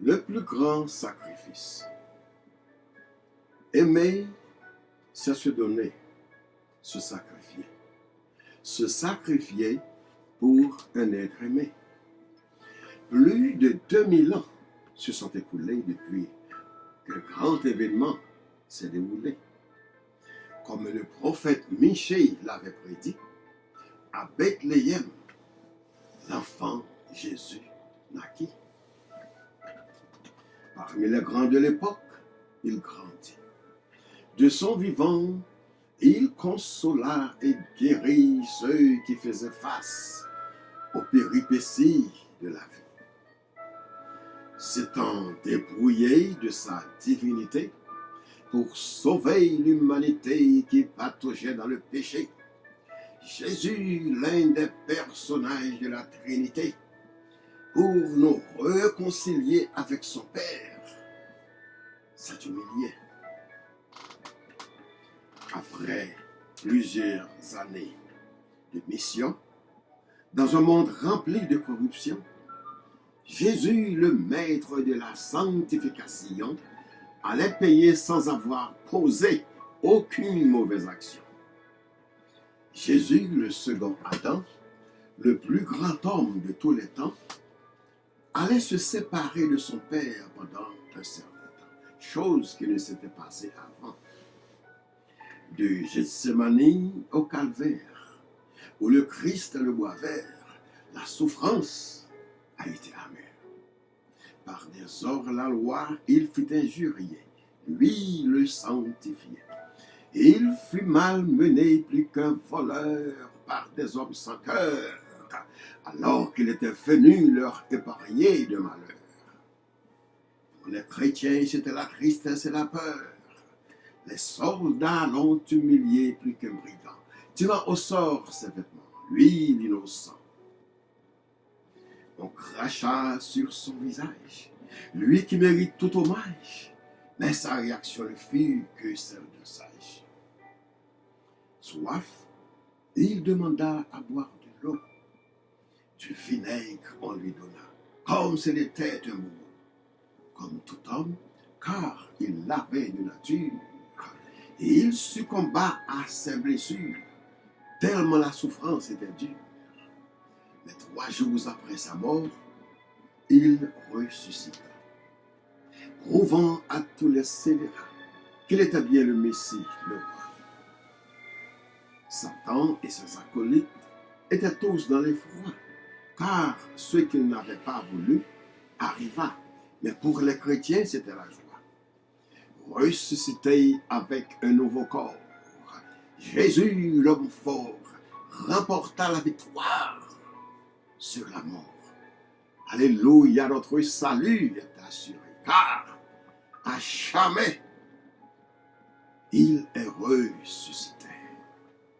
Le plus grand sacrifice. Aimer, c'est se donner, se sacrifier. Se sacrifier pour un être aimé. Plus de 2000 ans se sont écoulés depuis qu'un grand événement s'est déroulé. Comme le prophète Michée l'avait prédit, à Bethléem, l'enfant Jésus naquit. Parmi les grands de l'époque, il grandit. De son vivant, il consola et guérit ceux qui faisaient face aux péripéties de la vie. S'étant débrouillé de sa divinité pour sauver l'humanité qui pataugeait dans le péché, Jésus, l'un des personnages de la Trinité, pour nous réconcilier avec son Père, s'est humilié. Après plusieurs années de mission, dans un monde rempli de corruption, Jésus, le maître de la sanctification, allait payer sans avoir posé aucune mauvaise action. Jésus, le second Adam, le plus grand homme de tous les temps, allait se séparer de son Père pendant un certain temps, chose qui ne s'était passée avant. De Gethsémani au calvaire, où le Christ le bois vert, la souffrance a été amère. Par des hors-la-loi, il fut injurié, lui le sanctifié. Il fut malmené plus qu'un voleur par des hommes sans cœur, alors qu'il était venu leur épargner de malheur. Pour les chrétiens, c'était la tristesse et la peur. Les soldats l'ont humilié plus qu'un brigand, tirant au sort ses vêtements, lui l'innocent. On cracha sur son visage, lui qui mérite tout hommage, mais sa réaction ne fut que celle de sage. Soif, il demanda à boire de l'eau. Du vinaigre on lui donna, comme s'il était un bourreau. Comme tout homme, car il l'avait de nature, et il succomba à ses blessures, tellement la souffrance était dure. Mais 3 jours après sa mort, il ressuscita, prouvant à tous les scélérats qu'il était bien le Messie, le roi. Satan et ses acolytes étaient tous dans l'effroi, car ce qu'ils n'avaient pas voulu arriva. Mais pour les chrétiens, c'était la joie. Ressuscité avec un nouveau corps, Jésus, l'homme fort, remporta la victoire sur la mort. Alléluia, notre salut est assuré, car à jamais, il est ressuscité.